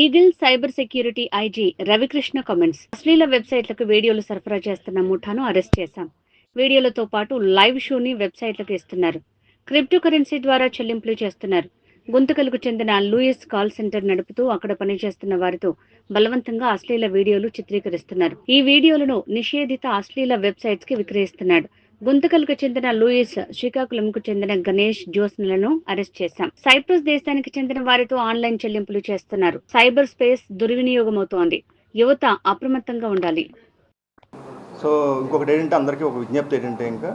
Eagle cyber security IG Ravikrishna comments. అశ్లీల వెబ్సైట్లకు వీడియోలు సరఫరా చేస్తున్న ముఠాను అరెస్ట్ చేశాం. వీడియోలతో పాటు లైవ్ షోని వెబ్సైట్లకు ఇస్తున్నారు. క్రిప్టో కరెన్సీ ద్వారా చెల్లింపులు చేస్తున్నారు. గుంతకల్కు చెందిన లూయిస్ కాల్ సెంటర్ నడుపుతూ అక్కడ పనిచేస్తున్న వారితో బలవంతంగా అశ్లీల వీడియోలు చిత్రీకరిస్తున్నారు. ఈ వీడియోలను నిషేధిత అశ్లీల వెబ్సైట్స్ కి విక్రయిస్తున్నాడు. గుంతకల్కు చెందిన లూయిస్, శ్రీకాకుళంకు చెందిన గణేష్ జోస్లను అరెస్ట్ చేశాం. సైప్రస్ దేశానికి చెందిన వారితో ఆన్లైన్ చెల్లింపులు చేస్తున్నారు. సైబర్ స్పేస్ దుర్వినియోగమవుతోంది. యువత అప్రమత్తంగా ఉండాలి. సో ఇంకొకటి ఏంటంటే అందరికీ ఒక విజ్ఞప్తి ఏంటంటే, ఇంకా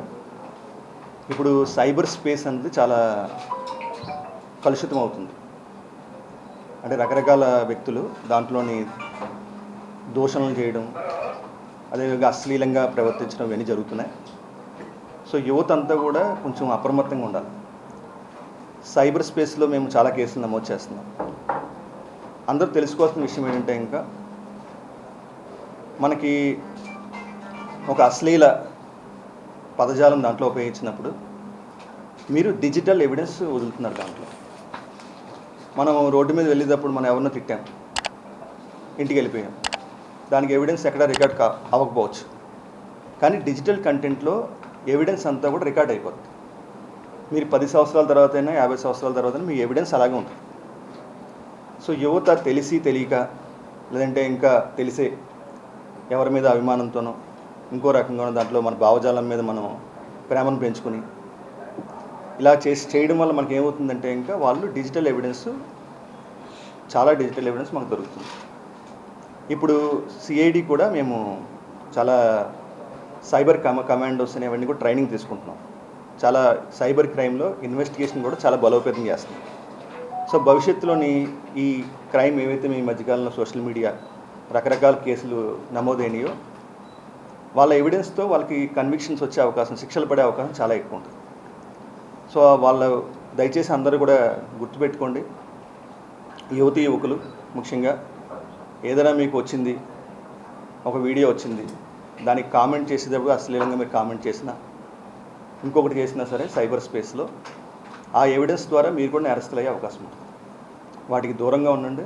ఇప్పుడు సైబర్ స్పేస్ అనేది చాలా కలుషితం అవుతుంది. అంటే రకరకాల వ్యక్తులు దాంట్లోని దూషణలు చేయడం, అదేవిధంగా అశ్లీలంగా ప్రవర్తించడం ఇవన్నీ జరుగుతున్నాయి. సో యువత అంతా కూడా కొంచెం అప్రమత్తంగా ఉండాలి. సైబర్ స్పేస్లో మేము చాలా కేసులు నమోదు చేస్తున్నాం. అందరూ తెలుసుకోవాల్సిన విషయం ఏంటంటే, ఇంకా మనకి ఒక అశ్లీల పదజాలం దాంట్లో ఉపయోగించినప్పుడు మీరు డిజిటల్ ఎవిడెన్స్ వదులుతున్నారు. దాంట్లో మనం రోడ్డు మీద వెళ్ళేటప్పుడు మనం ఎవరినో తిట్టాం, ఇంటికి వెళ్ళిపోయాం, దానికి ఎవిడెన్స్ ఎక్కడ రికార్డ్ అవ్వకపోవచ్చు. కానీ డిజిటల్ కంటెంట్లో ఎవిడెన్స్ అంతా కూడా రికార్డ్ అయిపోతుంది. మీరు 10 సంవత్సరాల తర్వాత అయినా 50 సంవత్సరాల తర్వాత మీ ఎవిడెన్స్ అలాగే ఉంటుంది. సో యువత తెలిసి తెలియక, లేదంటే ఇంకా తెలిసే ఎవరి మీద అభిమానంతోనో ఇంకో రకంగానో దాంట్లో మన భావజాలం మీద మనం ప్రేమను పెంచుకొని ఇలా చేయడం వల్ల మనకి ఏమవుతుందంటే, ఇంకా వాళ్ళు డిజిటల్ ఎవిడెన్స్, చాలా డిజిటల్ ఎవిడెన్స్ మనకు దొరుకుతుంది. ఇప్పుడు సిఐడి కూడా మేము చాలా సైబర్ కమాండోస్ అనేవన్నీ కూడా ట్రైనింగ్ తీసుకుంటున్నాం. చాలా సైబర్ క్రైమ్లో ఇన్వెస్టిగేషన్ కూడా చాలా బలోపేతం చేస్తున్నాం. సో భవిష్యత్తులోని ఈ క్రైమ్ ఏవైతే మీ మధ్యకాలంలో సోషల్ మీడియా రకరకాల కేసులు నమోదైనయో వాళ్ళ ఎవిడెన్స్తో వాళ్ళకి కన్విక్షన్స్ వచ్చే అవకాశం, శిక్షలు పడే అవకాశం చాలా ఎక్కువ ఉంటుంది. సో వాళ్ళు దయచేసి అందరూ కూడా గుర్తుపెట్టుకోండి. యువతీ యువకులు ముఖ్యంగా ఏదైనా మీకు వచ్చింది, ఒక వీడియో వచ్చింది, దానికి కామెంట్ చేసేటప్పుడు అశ్లీలంగా మీరు కామెంట్ చేసినా, ఇంకొకటి చేసినా సరే సైబర్ స్పేస్లో ఆ ఎవిడెన్స్ ద్వారా మీరు కూడా అరెస్టులు అయ్యే అవకాశం ఉంటుంది. వాటికి దూరంగా ఉండండి.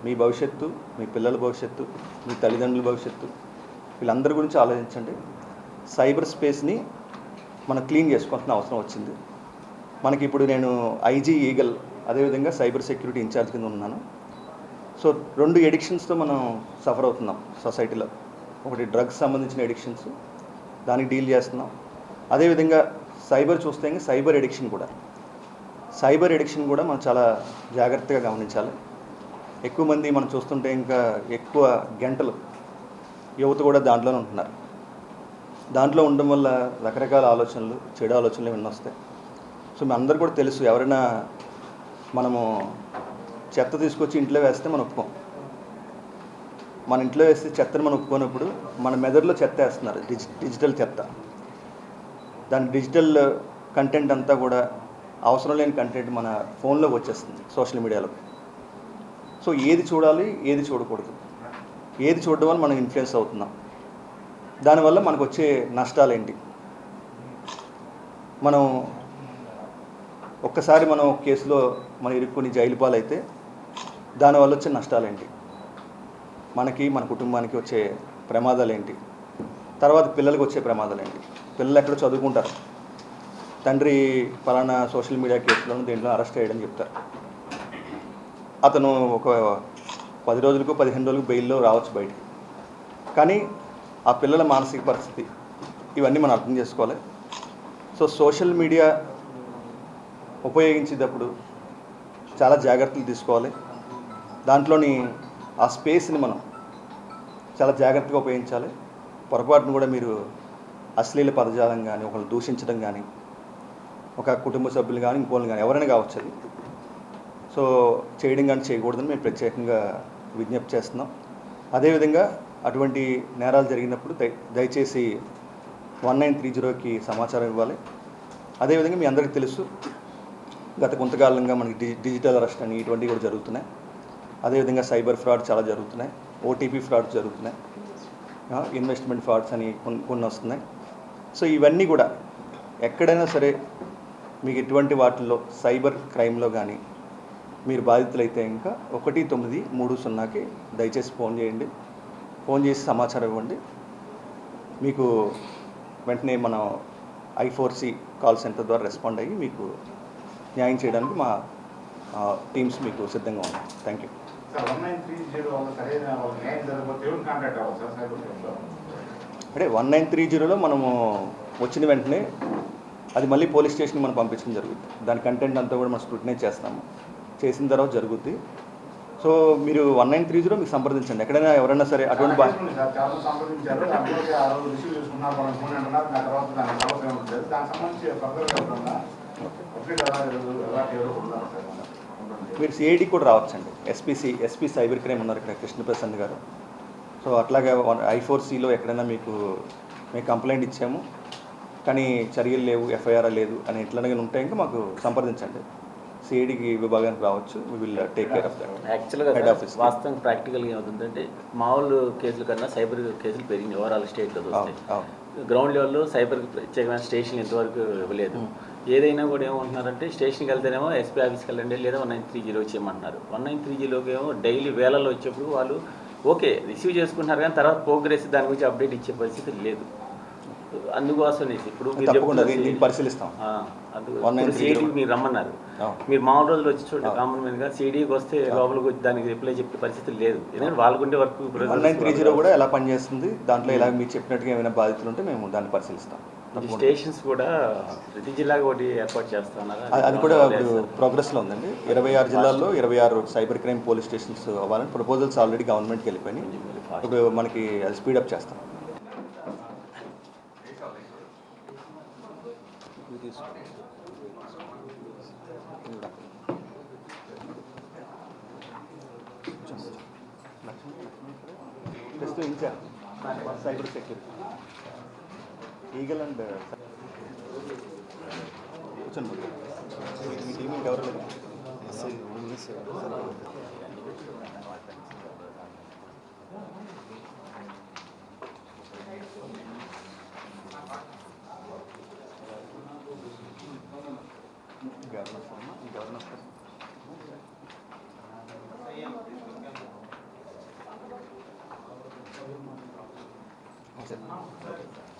మీ భవిష్యత్తు, మీ పిల్లల భవిష్యత్తు, మీ తల్లిదండ్రుల భవిష్యత్తు, వీళ్ళందరి గురించి ఆలోచించండి. సైబర్ స్పేస్ని మనం క్లీన్ చేసుకోవాల్సిన అవసరం వచ్చింది మనకి. ఇప్పుడు నేను ఐజీ ఈగల్, అదేవిధంగా సైబర్ సెక్యూరిటీ ఇన్ఛార్జ్ కింద ఉన్నాను. సో 2 ఎడిక్షన్స్తో మనం సఫర్ అవుతున్నాం సొసైటీలో. ఒకటి డ్రగ్స్ సంబంధించిన ఎడిక్షన్స్, దానికి డీల్ చేస్తున్నాం. అదేవిధంగా సైబర్ చూస్తే ఇంకా సైబర్ ఎడిక్షన్ కూడా మనం చాలా జాగ్రత్తగా గమనించాలి. ఎక్కువ మంది మనం చూస్తుంటే ఇంకా ఎక్కువ గంటలు యువత కూడా దాంట్లోనే ఉంటున్నారు. దాంట్లో ఉండడం వల్ల రకరకాల ఆలోచనలు, చెడు ఆలోచనలు ఇవన్నీ వస్తాయి. సో మీ అందరు కూడా తెలుసు, ఎవరైనా మనము చెత్త తీసుకొచ్చి ఇంట్లో వేస్తే మనం ఒప్పుకోం. మన ఇంట్లో వేస్తే చెత్తను మనం ఒప్పుకోనప్పుడు మన మెదడులో చెత్త వేస్తున్నారు, డిజిటల్ చెత్త. దాని డిజిటల్ కంటెంట్ అంతా కూడా అవసరం లేని కంటెంట్ మన ఫోన్లోకి వచ్చేస్తుంది, సోషల్ మీడియాలో. సో ఏది చూడాలి, ఏది చూడకూడదు, ఏది చూడడం వల్ల మనం ఇన్ఫ్లుయెన్స్ అవుతున్నాం, దానివల్ల మనకు వచ్చే నష్టాలు ఏంటి. మనం ఒక్కసారి మనం కేసులో మనం ఇరుక్కుని జైలు పాలైతే దానివల్ల వచ్చే నష్టాలు ఏంటి, మనకి మన కుటుంబానికి వచ్చే ప్రమాదాలు ఏంటి, తర్వాత పిల్లలకు వచ్చే ప్రమాదాలు ఏంటి. పిల్లలు ఎక్కడ చదువుకుంటారు, తండ్రి ఫలానా సోషల్ మీడియా కేసులను దేంట్లో అరెస్ట్ అయ్యాడని చెప్తారు. అతను ఒక 10 రోజులకు 15 రోజులకు బెయిల్లో రావచ్చు బయటికి. కానీ ఆ పిల్లల మానసిక పరిస్థితి, ఇవన్నీ మనం అర్థం చేసుకోవాలి. సో సోషల్ మీడియా ఉపయోగించేటప్పుడు చాలా జాగ్రత్తలు తీసుకోవాలి. దాంట్లోని ఆ స్పేస్ని మనం చాలా జాగ్రత్తగా ఉపయోగించాలి. పొరపాటును కూడా మీరు అశ్లీల పదజాలం కానీ, ఒకళ్ళు దూషించడం కానీ, ఒక కుటుంబ సభ్యులు కానీ, ఇంకోళ్ళు కానీ, ఎవరైనా కావచ్చు అది. సో చేయడం కానీ చేయకూడదని మేము ప్రత్యేకంగా విజ్ఞప్తి చేస్తున్నాం. అదేవిధంగా అటువంటి నేరాలు జరిగినప్పుడు దయచేసి 1930కి సమాచారం ఇవ్వాలి. అదేవిధంగా మీ అందరికీ తెలుసు, గత కొంతకాలంగా మనకి డిజిటల్ అరెస్ట్ అని ఇటువంటివి కూడా జరుగుతున్నాయి. అదేవిధంగా సైబర్ ఫ్రాడ్ చాలా జరుగుతున్నాయి, ఓటీపీ ఫ్రాడ్ జరుగుతున్నాయి, ఇన్వెస్ట్మెంట్ ఫ్రాడ్స్ అని కొన్ని వస్తున్నాయి. సో ఇవన్నీ కూడా ఎక్కడైనా సరే మీకు ఎటువంటి వాటిల్లో సైబర్ క్రైమ్లో కానీ మీరు బాధితులైతే ఇంకా 1930కి దయచేసి ఫోన్ చేయండి. ఫోన్ చేసి సమాచారం ఇవ్వండి. మీకు వెంటనే మనం I4C కాల్ సెంటర్ ద్వారా రెస్పాండ్ అయ్యి మీకు న్యాయం చేయడానికి మా టీమ్స్ మీకు సిద్ధంగా ఉన్నాయి. Thank you. అంటే 1930లో మనము వచ్చిన వెంటనే అది మళ్ళీ పోలీస్ స్టేషన్కి మనం పంపించడం జరుగుతుంది. దాని కంటెంట్ అంతా కూడా మనం స్క్రూటినైజ్ చేస్తాము. చేసిన తర్వాత జరుగుద్ది. సో మీరు 1930 మీకు సంప్రదించండి. ఎక్కడైనా ఎవరైనా సరే అటువంటి మీరు సిఐడి కూడా రావచ్చండి. ఎస్పీ సైబర్ క్రైమ్ ఉన్నారు ఇక్కడ కృష్ణప్రసాద్ గారు. సో అట్లాగే I4Cలో ఎక్కడైనా మేము కంప్లైంట్ ఇచ్చాము కానీ చర్యలు లేవు, ఎఫ్ఐఆర్ లేదు అని ఎట్లనే ఉంటే ఇంకా మాకు సంప్రదించండి. సిఐడికి విభాగానికి రావచ్చు. We will take care of that. యాక్చువల్గా వాస్తవం ప్రాక్టికల్గా ఏమవుతుందంటే మామూలు కేసుల కన్నా సైబర్ కేసులు పెరిగింది ఓవరాల్ స్టేట్లో వస్తాయి. గ్రౌండ్ లెవెల్లో సైబర్కి ప్రత్యేకమైన స్టేషన్ ఇంతవరకు ఇవ్వలేదు. ఏదైనా కూడా ఏమంటున్నారంటే స్టేషన్కి వెళ్తేనేమో ఎస్పీ ఆఫీస్కి వెళ్ళండి లేదా 1930 వచ్చేయమంటున్నారు. 1930లోకి ఏమో డైలీ వేలలో వచ్చేప్పుడు వాళ్ళు ఓకే రిసీవ్ చేసుకుంటున్నారు కానీ తర్వాత ప్రోగ్రెస్ దాని గురించి అప్డేట్ ఇచ్చే పరిస్థితి లేదు. అందుకోసం ఇప్పుడు పరిశీలిస్తాం. సిఐడికి మీరు రమ్మన్నారు. మీరు మామూలు రోజులు వచ్చి చూడండి, కామన్ మ్యాన్గా సిఐడికి వస్తే లోపలికి వచ్చి దానికి రిప్లై చెప్పే పరిస్థితి లేదు. ఎందుకంటే వాళ్ళకుంటే వర్క్ 1930 కూడా ఎలా పనిచేస్తుంది, దాంట్లో ఎలా మీరు చెప్పినట్టుగా ఏమైనా బాధితులు ఉంటే మేము దాన్ని పరిశీలిస్తాం. స్టేషన్స్ కూడా ప్రతి జిల్లాకి ఒకటి ఏర్పాటు చేస్తున్నారు. అది కూడా ఇప్పుడు ప్రోగ్రెస్లో ఉందండి. 26 జిల్లాల్లో 26 సైబర్ క్రైమ్ పోలీస్ స్టేషన్స్ అవ్వాలని ప్రపోజల్స్ ఆల్రెడీ గవర్నమెంట్కి వెళ్ళిపోయినాయి. ఇప్పుడు మనకి అది స్పీడప్ చేస్తాం. సైబర్ సెక్యూరిటీ ఈగల్ అండ్ కూర్చోండి. మీ టీం ఎవరు లేదు?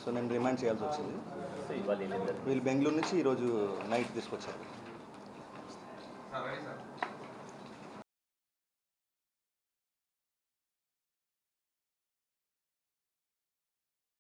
సో నేను రిమైండ్ చేయాల్సి వచ్చింది. వీళ్ళు బెంగళూరు నుంచి ఈరోజు నైట్ తీసుకొచ్చారు.